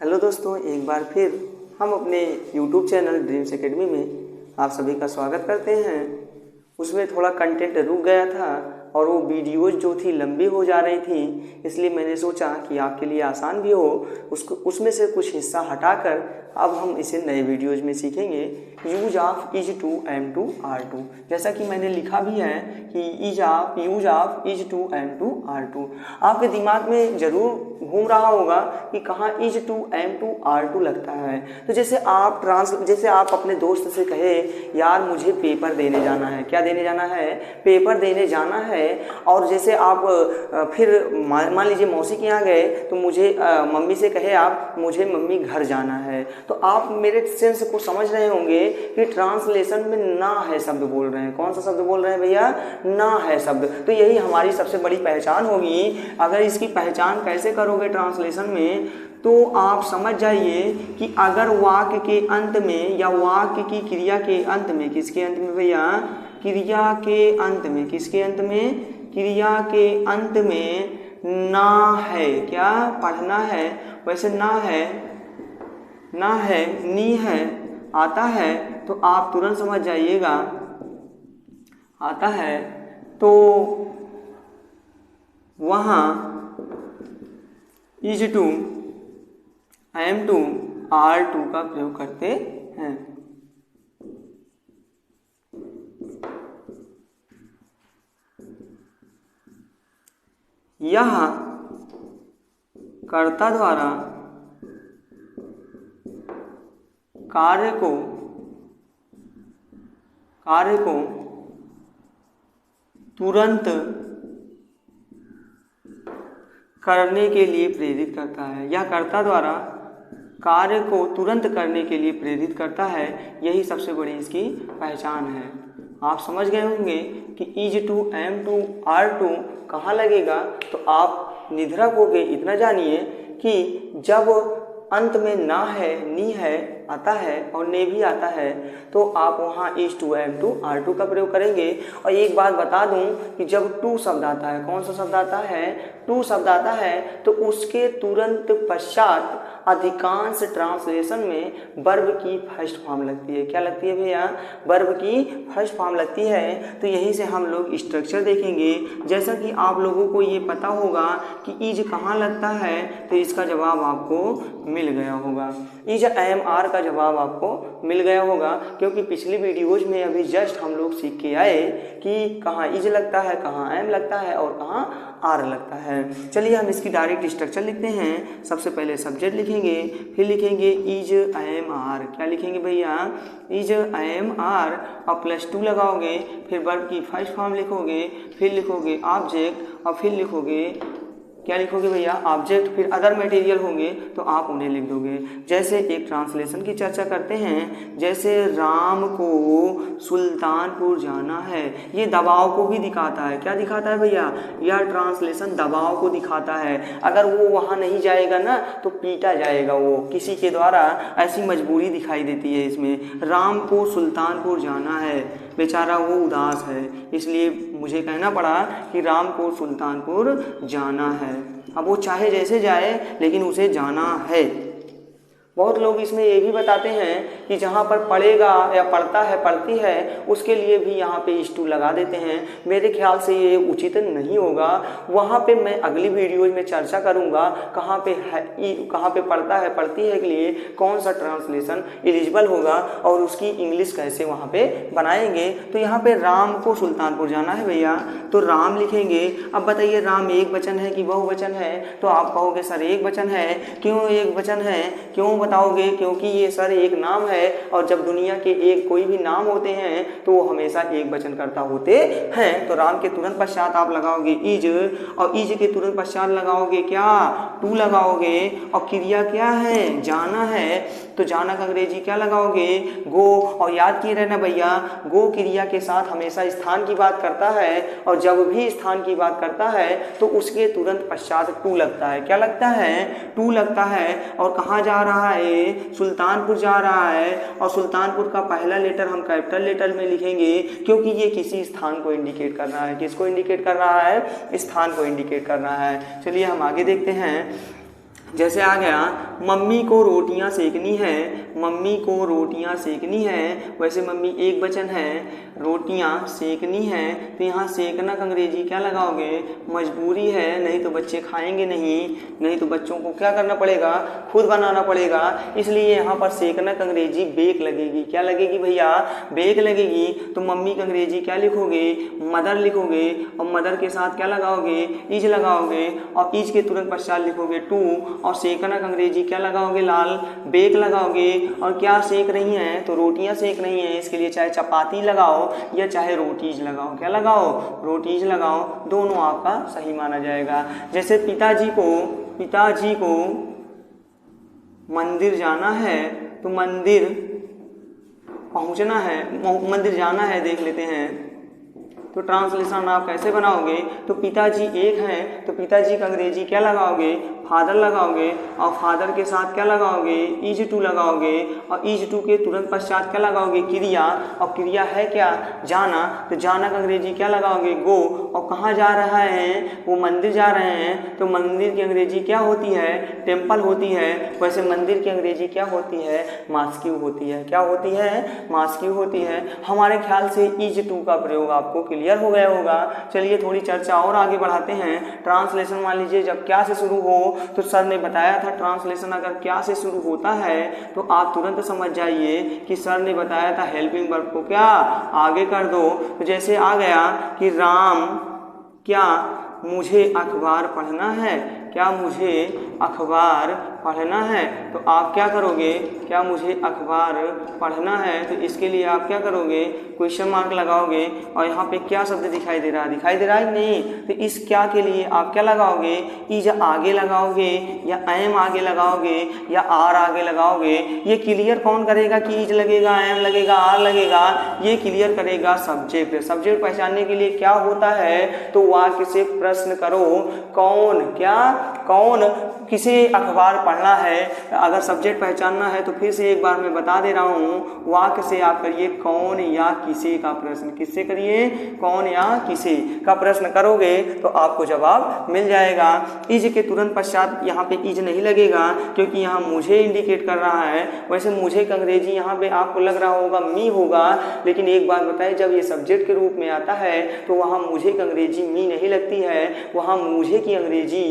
Hello दोस्तों, एक बार फिर हम अपने YouTube चैनल ड्रीम्स एकेडमी में आप सभी का स्वागत करते हैं। उसमें थोड़ा कंटेंट रुक गया था और वो वीडियोज़ जो थी लंबी हो जा रही थी, इसलिए मैंने सोचा कि आपके लिए आसान भी हो। उसमें से कुछ हिस्सा हटाकर अब हम इसे नए वीडियोज़ में सीखेंगे। Use of is to am to are to, जैसा कि मैंने लिखा भी है कि use of is to am to are to. आपके दिमाग में ज़रूर घूम रहा होगा कि कहाँ is to am to are to लगता है। तो जैसे आप अपने दोस्त से कहे यार मुझे पेपर देने जाना है, क्या देने जाना है, पेपर देने जाना है। और जैसे आप फिर मान लीजिए मौसी के यहाँ गए तो मुझे मम्मी से कहे आप मुझे मम्मी घर जाना है, तो आप मेरे सेंस को समझ रहे होंगे कि ट्रांसलेशन में ना है शब्द बोल रहे हैं। कौन सा शब्द बोल रहे हैं भैया? ना है शब्द। तो यही हमारी सबसे बड़ी पहचान होगी। अगर इसकी पहचान कैसे करोगे ट्रांसलेशन में, तो आप समझ जाइए कि अगर वाक्य के अंत में या वाक्य की क्रिया के अंत में, किसके अंत में भैया? क्रिया के अंत में। किसके अंत में? क्रिया के अंत में ना है, क्या पढ़ना है? वैसे ना है, नी है आता है, तो आप तुरंत समझ जाइएगा आता है, तो वहाँ is to am to are to का प्रयोग करते हैं। यह कर्ता द्वारा कार्य को तुरंत करने के लिए प्रेरित करता है। यह कर्ता द्वारा कार्य को तुरंत करने के लिए प्रेरित करता है। यही सबसे बड़ी इसकी पहचान है। आप समझ गए होंगे कि is to am to are to कहाँ लगेगा। तो आप निधड़क हो गए, इतना जानिए कि जब अंत में ना है, नी है आता है और ने भी आता है, तो आप वहाँ is to am to are to का प्रयोग करेंगे। और एक बात बता दूं कि जब टू शब्द आता है, कौन सा शब्द आता है? टू शब्द आता है, तो उसके तुरंत पश्चात अधिकांश ट्रांसलेशन में वर्ब की फर्स्ट फॉर्म लगती है। क्या लगती है भैया? वर्ब की फर्स्ट फॉर्म लगती है। तो यहीं से हम लोग स्ट्रक्चर देखेंगे। जैसा कि आप लोगों को ये पता होगा कि इज कहाँ लगता है, तो इसका जवाब आपको मिल गया होगा। इज एम आर का जवाब आपको मिल गया होगा, क्योंकि पिछली वीडियोज में अभी जस्ट हम लोग सीख के आए कि कहाँ इज लगता है, कहाँ एम लगता है और कहाँ आर लगता है। चलिए हम इसकी डायरेक्ट स्ट्रक्चर लिखते हैं। सबसे पहले सब्जेक्ट लिखेंगे, फिर लिखेंगे इज एम आर। क्या लिखेंगे भैया? इज एम आर और +2 लगाओगे, फिर वर्ब की फर्स्ट फॉर्म लिखोगे, फिर लिखोगे ऑब्जेक्ट और फिर लिखोगे, क्या लिखोगे भैया? ऑब्जेक्ट। फिर अदर मटेरियल होंगे तो आप उन्हें लिख दोगे। जैसे एक ट्रांसलेशन की चर्चा करते हैं, जैसे राम को सुल्तानपुर जाना है, ये दबाव को भी दिखाता है। क्या दिखाता है भैया? यह ट्रांसलेशन दबाव को दिखाता है। अगर वो वहाँ नहीं जाएगा ना तो पीटा जाएगा वो किसी के द्वारा, ऐसी मजबूरी दिखाई देती है इसमें। राम को सुल्तानपुर जाना है, बेचारा वो उदास है, इसलिए मुझे कहना पड़ा कि राम को सुल्तानपुर जाना है। अब वो चाहे जैसे जाए लेकिन उसे जाना है। बहुत लोग इसमें ये भी बताते हैं कि जहाँ पर पढ़ेगा या पढ़ता है, पढ़ती है, उसके लिए भी यहाँ पे इज टू लगा देते हैं। मेरे ख्याल से ये उचित नहीं होगा। वहाँ पे मैं अगली वीडियोज में चर्चा करूँगा कहाँ पे है, कहाँ पे पढ़ता है, पढ़ती है के लिए कौन सा ट्रांसलेशन एलिजिबल होगा और उसकी इंग्लिश कैसे वहाँ पे बनाएंगे। तो यहाँ पे राम को सुल्तानपुर जाना है भैया, तो राम लिखेंगे। अब बताइए राम एक वचन है कि बहुवचन है? तो आप कहोगे सर एक वचन है। क्यों एक वचन है? क्यों बताओगे? क्योंकि ये सर एक नाम है और जब दुनिया के एक कोई भी नाम होते हैं तो वो हमेशा एक वचन करता होते हैं। तो राम के तुरंत पश्चात आप लगाओगे इज, और इज के तुरंत पश्चात लगाओगे क्या? टू लगाओगे। और क्रिया क्या है? जाना है, तो जाना का अंग्रेजी क्या लगाओगे? गो। और याद किए रहना भैया, गो क्रिया के साथ हमेशा स्थान की बात करता है, और जब भी स्थान की बात करता है तो उसके तुरंत पश्चात टू लगता है। क्या लगता है? टू लगता है। और कहाँ जा रहा है? सुल्तानपुर जा रहा है, और सुल्तानपुर का पहला लेटर हम कैपिटल लेटर में लिखेंगे, क्योंकि ये किसी स्थान को इंडिकेट कर रहा है। किसको इंडिकेट कर रहा है? स्थान को इंडिकेट कर रहा है। चलिए हम आगे देखते हैं। जैसे आ गया मम्मी को रोटियां सेकनी है, मम्मी को रोटियां सेकनी है, वैसे मम्मी एक वचन है, रोटियां सेकनी है, तो यहाँ सेकना का अंग्रेजी क्या लगाओगे, मजबूरी है, नहीं तो बच्चे खाएंगे नहीं तो बच्चों को क्या करना पड़ेगा, खुद बनाना पड़ेगा, इसलिए यहाँ पर सेकना का अंग्रेजी बेक लगेगी। क्या लगेगी भैया, बेक लगेगी। तो मम्मी का अंग्रेजी क्या लिखोगे, मदर लिखोगे, और मदर के साथ क्या लगाओगे, इज लगाओगे, और इज के तुरंत पश्चात लिखोगे टू, और सेकना का अंग्रेजी क्या लगाओगे लाल, बेक लगाओगे। और क्या सेक रही हैं, तो रोटियां सेक रही हैं, इसके लिए चाहे चपाती लगाओ या चाहे रोटीज लगाओ, क्या लगाओ, रोटीज लगाओ, दोनों आपका सही माना जाएगा। जैसे पिताजी को मंदिर जाना है, तो मंदिर पहुंचना है, मंदिर जाना है देख लेते हैं, तो ट्रांसलेशन आप कैसे बनाओगे, तो पिताजी एक हैं, तो पिताजी का अंग्रेजी क्या लगाओगे, फादर लगाओगे, और फादर के साथ क्या लगाओगे, इज टू लगाओगे, और इज टू के तुरंत पश्चात क्या लगाओगे, क्रिया, और क्रिया है क्या, जाना, तो जाना का अंग्रेजी क्या लगाओगे, गो, और कहाँ जा रहा है, वो मंदिर जा रहे हैं, तो मंदिर की अंग्रेजी क्या होती है, टेम्पल होती है, वैसे मंदिर की अंग्रेजी क्या होती है, मास्क्यू होती है, क्या होती है, मास्क्यू होती है। हमारे ख्याल से इज टू का प्रयोग आपको क्लियर हो गया होगा। चलिए थोड़ी चर्चा और आगे बढ़ाते हैं। ट्रांसलेशन मान लीजिए जब क्या से शुरू हो, तो सर ने बताया था ट्रांसलेशन अगर क्या से शुरू होता है तो आप तुरंत समझ जाइए कि सर ने बताया था हेल्पिंग वर्ब को क्या आगे कर दो। तो जैसे आ गया कि राम क्या मुझे अखबार पढ़ना है, क्या मुझे अखबार पढ़ना है, तो आप क्या करोगे, क्या मुझे अखबार पढ़ना है, तो इसके लिए आप क्या करोगे, क्वेश्चन मार्क लगाओगे, और यहाँ पे क्या शब्द दिखाई दे रहा है कि नहीं, तो इस क्या के लिए आप क्या लगाओगे, इज आगे लगाओगे या एम आगे लगाओगे या आर आगे लगाओगे। ये क्लियर कौन करेगा कि इज लगेगा, एम लगेगा, आर लगेगा, ये क्लियर करेगा सब्जेक्ट। सब्जेक्ट पहचानने के लिए क्या होता है, तो वाक्य से प्रश्न करो, कौन किसे अखबार पढ़ना है। अगर सब्जेक्ट पहचानना है तो फिर से एक बार मैं बता दे रहा हूँ, वाक्य से आप करिए कौन या किसे का प्रश्न, किससे करिए, कौन या किसे का प्रश्न करोगे तो आपको जवाब मिल जाएगा। इज के तुरंत पश्चात यहाँ पे इज नहीं लगेगा क्योंकि यहाँ मुझे इंडिकेट कर रहा है। वैसे मुझे का अंग्रेजी यहाँ पे आपको लग रहा होगा मी होगा, लेकिन एक बात बताएं, जब ये सब्जेक्ट के रूप में आता है तो वहाँ मुझे की अंग्रेजी मी नहीं लगती है, वहाँ मुझे की अंग्रेजी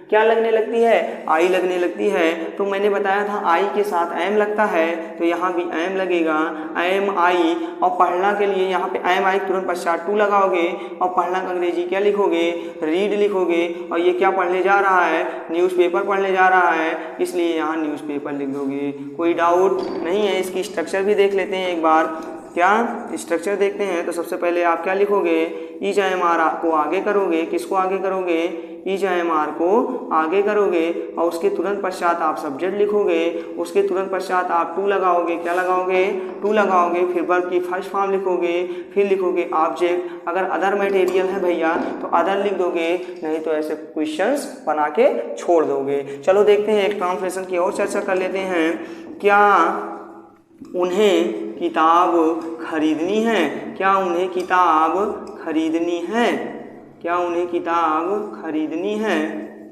क्या लगने लगती है, आई लगने लगती है। तो मैंने बताया था आई के साथ एम लगता है, तो यहाँ भी एम लगेगा, एम आई। और पढ़ना के लिए यहाँ पे एम आई तुरंत पश्चात टू लगाओगे, और पढ़ना का अंग्रेजी क्या लिखोगे, रीड लिखोगे। और ये क्या पढ़ने जा रहा है, न्यूज़पेपर पढ़ने जा रहा है, इसलिए यहाँ न्यूज़पेपर लिख दोगे। कोई डाउट नहीं है। इसकी स्ट्रक्चर भी देख लेते हैं एक बार, क्या स्ट्रक्चर देखते हैं। तो सबसे पहले आप क्या लिखोगे, इज एम आर को आगे करोगे, किसको आगे करोगे, इज एम आर को आगे करोगे, और उसके तुरंत पश्चात आप सब्जेक्ट लिखोगे, उसके तुरंत पश्चात आप टू लगाओगे, क्या लगाओगे, टू लगाओगे, फिर वर्ब की फर्स्ट फॉर्म लिखोगे, फिर लिखोगे ऑब्जेक्ट। अगर अदर मटेरियल है भैया तो अदर लिख दोगे, नहीं तो ऐसे क्वेश्चंस बना के छोड़ दोगे। चलो देखते हैं, एक ट्रांसलेशन की और चर्चा कर लेते हैं। क्या उन्हें किताब खरीदनी है, क्या उन्हें किताब खरीदनी है, क्या उन्हें किताब खरीदनी है।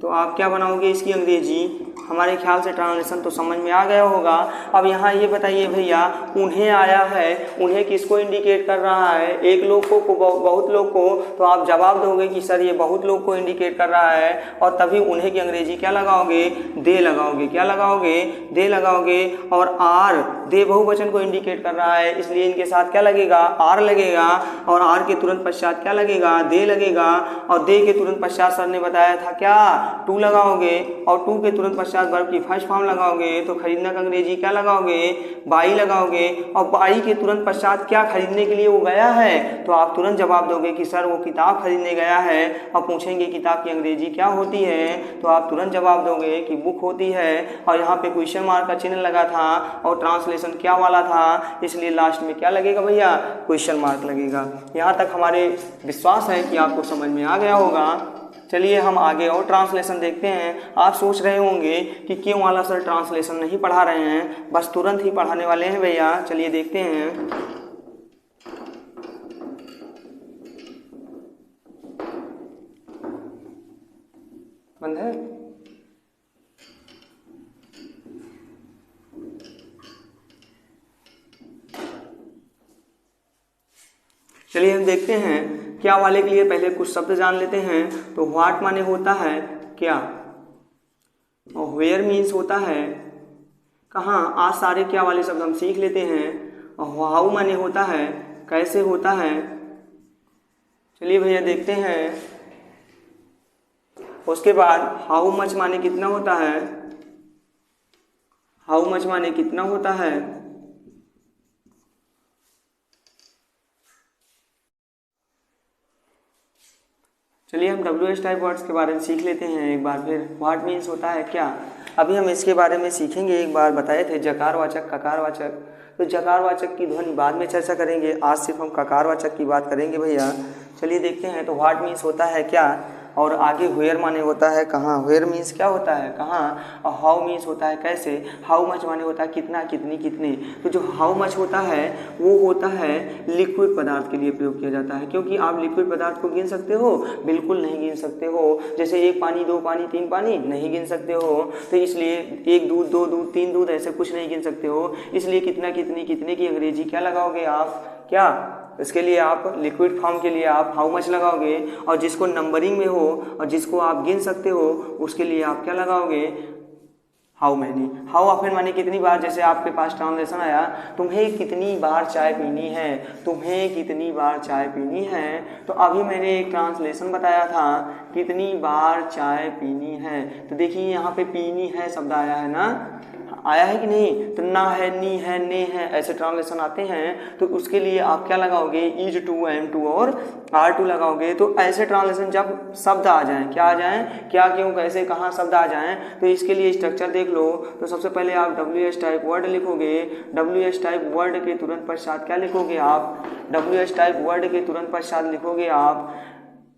तो आप क्या बनाओगे इसकी अंग्रेजी। हमारे ख्याल से ट्रांसलेशन तो समझ में आ गया होगा। अब यहाँ ये बताइए भैया, उन्हें आया है, उन्हें किसको इंडिकेट कर रहा है, एक लोग को बहुत लोग को, तो आप जवाब दोगे कि सर ये बहुत लोग को इंडिकेट कर रहा है, और तभी उन्हें की अंग्रेजी क्या लगाओगे, दे लगाओगे, क्या लगाओगे, दे लगाओगे। और आर दे बहुवचन को इंडिकेट कर रहा है, इसलिए इनके साथ क्या लगेगा, आर लगेगा, और आर के तुरंत पश्चात क्या लगेगा, दे लगेगा, और दे के तुरंत पश्चात सर ने बताया था क्या, टू लगाओगे, और टू के तुरंत पश्चात वर्ब की फर्स्ट फॉर्म लगाओगे, तो खरीदना का अंग्रेजी क्या लगाओगे, बाई लगाओगे, और बाई के तुरंत पश्चात क्या खरीदने के लिए वो गया है, तो आप तुरंत जवाब दोगे कि सर वो किताब खरीदने गया है, और पूछेंगे किताब की अंग्रेजी क्या होती है, तो आप तुरंत जवाब दोगे कि बुक होती है। और यहाँ पे क्वेश्चन मार्क का चिन्ह लगा था और ट्रांसलेशन क्या वाला था, इसलिए लास्ट में क्या लगेगा भैया, क्वेश्चन मार्क लगेगा। यहाँ तक हमारे विश्वास है कि आपको समझ में आ गया होगा। चलिए हम आगे और ट्रांसलेशन देखते हैं। आप सोच रहे होंगे कि क्यों वाला सर ट्रांसलेशन नहीं पढ़ा रहे हैं, बस तुरंत ही पढ़ाने वाले हैं भैया। चलिए देखते हैं। बंद है। चलिए हम देखते हैं क्या वाले के लिए पहले कुछ शब्द जान लेते हैं। तो व्हाट माने होता है क्या, और वेयर मीन्स होता है कहाँ। आज सारे क्या वाले शब्द हम सीख लेते हैं। और हाउ माने होता है कैसे होता है। चलिए भैया देखते हैं। उसके बाद हाउ मच माने कितना होता है, हाउ मच माने कितना होता है। चलिए हम WH टाइप वर्ड्स के बारे में सीख लेते हैं एक बार फिर। व्हाट मीन्स होता है क्या, अभी हम इसके बारे में सीखेंगे। एक बार बताए थे जकारवाचक ककारवाचक, तो जकारवाचक की ध्वनि बाद में चर्चा करेंगे, आज सिर्फ हम ककारवाचक की बात करेंगे भैया। चलिए देखते हैं। तो व्हाट मीन्स होता है क्या, और आगे वेयर माने होता है कहाँ, वेयर मीन्स क्या होता है कहाँ, और हाउ मीन्स होता है कैसे। हाउ मच माने होता है कितना कितनी कितने। तो जो हाउ मच होता है वो होता है लिक्विड पदार्थ के लिए प्रयोग किया जाता है, क्योंकि आप लिक्विड पदार्थ को गिन सकते हो, बिल्कुल नहीं गिन सकते हो। जैसे 1 पानी 2 पानी 3 पानी नहीं गिन सकते हो, तो इसलिए 1 दूध 2 दूध 3 दूध ऐसे कुछ नहीं गिन सकते हो। इसलिए कितना कितनी कितने की अंग्रेजी क्या लगाओगे आप, क्या, इसके लिए आप लिक्विड फॉर्म के लिए आप हाउ मच लगाओगे, और जिसको नंबरिंग में हो और जिसको आप गिन सकते हो उसके लिए आप क्या लगाओगे, हाउ मैनी। हाउ ऑफन माने कितनी बार। जैसे आपके पास ट्रांसलेशन आया तुम्हें कितनी बार चाय पीनी है, तुम्हें कितनी बार चाय पीनी है, तो अभी मैंने एक ट्रांसलेशन बताया था कितनी बार चाय पीनी है। तो देखिए यहाँ पे पीनी है शब्द आया है ना, आया है कि नहीं। तो ना है, नी है, ने है, ऐसे ट्रांसलेशन आते हैं। तो उसके लिए आप क्या लगाओगे, इज टू, एम टू और आर टू लगाओगे। तो ऐसे ट्रांसलेशन जब शब्द आ जाएं, क्या आ जाएं, क्या क्यों कैसे कहाँ शब्द आ जाएं, तो इसके लिए स्ट्रक्चर देख लो। तो सबसे पहले आप WH टाइप वर्ड लिखोगे। WH टाइप वर्ड के तुरंत पश्चात क्या लिखोगे आप, WH टाइप वर्ड के तुरंत पश्चात लिखोगे आप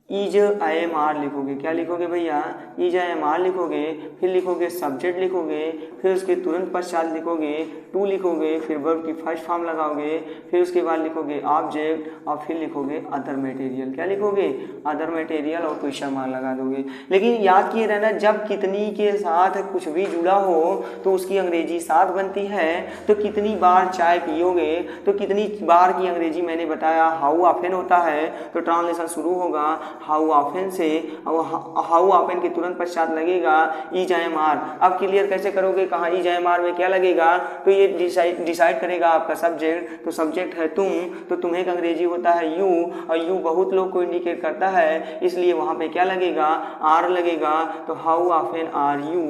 इज IMR लिखोगे। क्या लिखोगे भैया, इज IMR लिखोगे। फिर लिखोगे सब्जेक्ट लिखोगे, फिर उसके तुरंत पश्चात लिखोगे टू लिखोगे, फिर वर्ब की फर्स्ट फॉर्म लगाओगे, फिर उसके बाद लिखोगे ऑब्जेक्ट, और फिर लिखोगे अदर मटेरियल। क्या लिखोगे, अदर मटेरियल, और क्वेश्चन मार्क लगा दोगे। लेकिन याद किए रहना, जब कितनी के साथ कुछ भी जुड़ा हो तो उसकी अंग्रेजी साथ बनती है। तो कितनी बार चाय पियोगे, तो कितनी बार की अंग्रेजी मैंने बताया हाउ ऑफन होता है। तो ट्रांसलेशन शुरू होगा हाउ ऑफन से, हाउ ऑफन के तुरंत पश्चात लगेगा इज IMR। अब क्लियर कैसे करोगे, कहाँ इज IMR में क्या लगेगा, तो ये डिसाइड करेगा आपका सब्जेक्ट। तो सब्जेक्ट है तुम, तो तुम्हें का अंग्रेजी होता है यू, और यू बहुत लोग को इंडिकेट करता है, इसलिए वहाँ पे क्या लगेगा, आर लगेगा। तो how often are you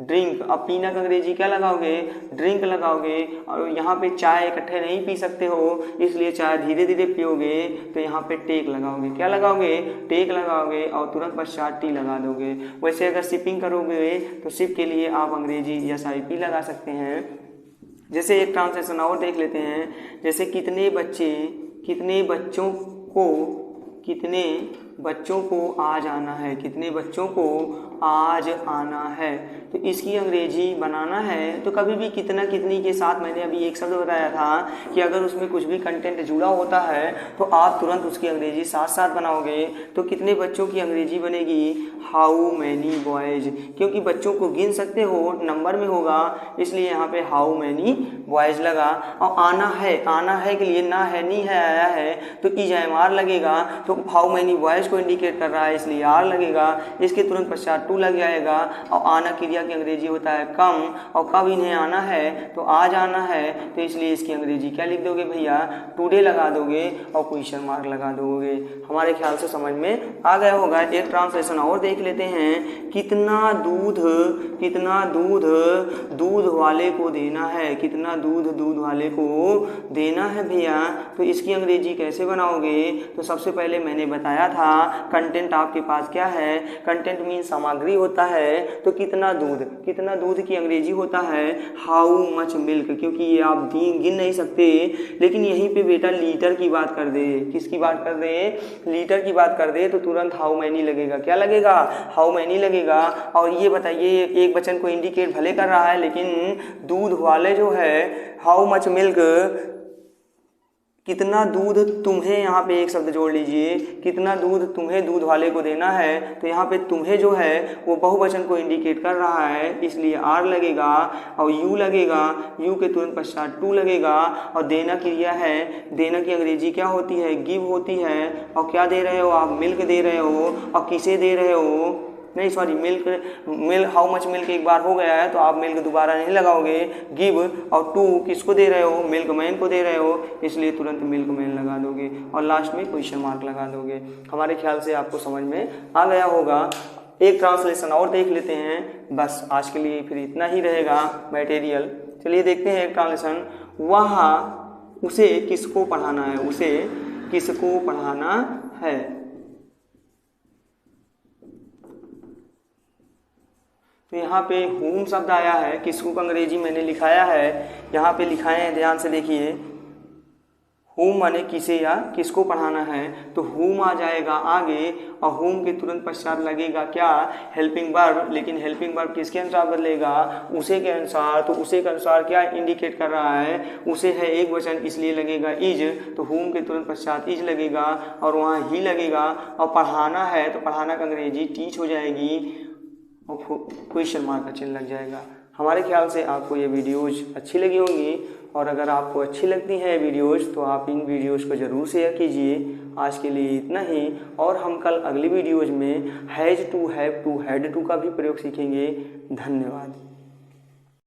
drink. अब पीना का अंग्रेजी क्या लगाओगे, ड्रिंक लगाओगे। और यहाँ पे चाय इकट्ठे नहीं पी सकते हो, इसलिए चाय धीरे धीरे पियोगे, तो यहाँ पे टेक लगाओगे। क्या लगाओगे, टेक लगाओगे, और तुरंत पश्चात टी लगा दोगे। वैसे अगर सिपिंग करोगे तो सिप के लिए आप अंग्रेजी SIP लगा सकते हैं। जैसे एक ट्रांसलेशन और देख लेते हैं। जैसे कितने बच्चों को आज आना है, कितने बच्चों को आज आना है। तो इसकी अंग्रेजी बनाना है तो कभी भी कितना कितनी के साथ, मैंने अभी एक शब्द बताया था कि अगर उसमें कुछ भी कंटेंट जुड़ा होता है तो आप तुरंत उसकी अंग्रेजी साथ साथ बनाओगे। तो कितने बच्चों की अंग्रेजी बनेगी, हाउ मैनी बॉयज, क्योंकि बच्चों को गिन सकते हो, नंबर में होगा, इसलिए यहाँ पे हाउ मैनी बॉयज लगा। और आना है के लिए ना है नी है आया है, तो इज IMR लगेगा। तो हाउ मैनी बॉयज को इंडिकेट कर रहा है, इसलिए आर लगेगा। इसके तुरंत पश्चात टू लग जाएगा। और आना क्रिया की अंग्रेजी होता है कम, और कब इन्हें आना है, तो आज आना है, तो इसलिए इसकी अंग्रेजी क्या लिख दोगे भैया, टुडे लगा दोगे, और क्वेश्चन मार्क लगा दोगे। हमारे ख्याल से समझ में आ गया होगा। एक ट्रांसलेशन और देख लेते हैं। कितना दूध दूध वाले को देना है, कितना दूध वाले को देना है भैया। तो इसकी अंग्रेजी कैसे बनाओगे, तो सबसे पहले मैंने बताया था कंटेंट आपके पास क्या है, कंटेंट मीन सामग्री होता है। तो कितना दूध की अंग्रेजी होता है हाउ मच मिल्क, क्योंकि ये आप गिन नहीं सकते। लेकिन यहीं पे बेटा लीटर की बात कर दे, किसकी बात कर दे, लीटर की बात कर दे, तो तुरंत हाउ मैनी लगेगा। क्या लगेगा, हाउ मैनी लगेगा। और ये बताइए एक वचन को इंडिकेट भले कर रहा है, लेकिन दूध वाले जो है हाउ मच मिल्क कितना दूध तुम्हें, यहाँ पे एक शब्द जोड़ लीजिए, कितना दूध तुम्हें दूध वाले को देना है। तो यहाँ पे तुम्हें जो है वो बहुवचन को इंडिकेट कर रहा है, इसलिए आर लगेगा और यू लगेगा, यू के तुरंत पश्चात टू लगेगा। और देना क्रिया है, देना की अंग्रेजी क्या होती है, गिव होती है। और क्या दे रहे हो आप, मिल्क दे रहे हो। और किसे दे रहे हो, नहीं sorry, milk, how much milk एक बार हो गया है तो आप मिल्क दोबारा नहीं लगाओगे। गिव और टू किसको दे रहे हो, मिल्क मैन को दे रहे हो, इसलिए तुरंत मिल्क मैन लगा दोगे और लास्ट में क्वेश्चन मार्क लगा दोगे। हमारे ख्याल से आपको समझ में आ गया होगा। एक ट्रांसलेशन और देख लेते हैं, बस आज के लिए फिर इतना ही रहेगा मटेरियल। चलिए देखते हैं एक ट्रांसलेशन। वहाँ उसे किसको पढ़ाना है, उसे किसको पढ़ाना है। तो यहाँ पे whom शब्द आया है, किसको का अंग्रेजी मैंने लिखाया है, यहाँ पे लिखाए हैं, ध्यान से देखिए। whom माने किसे या किसको पढ़ाना है, तो whom आ जाएगा आगे और whom के तुरंत पश्चात लगेगा क्या, हेल्पिंग वर्ब। लेकिन हेल्पिंग वर्ब किसके अनुसार बदलेगा, उसे के अनुसार। तो उसे के अनुसार क्या इंडिकेट कर रहा है, उसे है एक वचन, इसलिए लगेगा इज। तो whom के तुरंत पश्चात इज लगेगा और वहाँ ही लगेगा। और पढ़ाना है तो पढ़ाना का अंग्रेजी टीच हो जाएगी और क्वेश्चन मार्क का चिन्ह लग जाएगा। हमारे ख्याल से आपको ये वीडियोज़ अच्छी लगी होंगी और अगर आपको अच्छी लगती हैं वीडियोज़ तो आप इन वीडियोज़ को ज़रूर शेयर कीजिए। आज के लिए इतना ही और हम कल अगली वीडियोज़ में has to, have to, had to का भी प्रयोग सीखेंगे। धन्यवाद।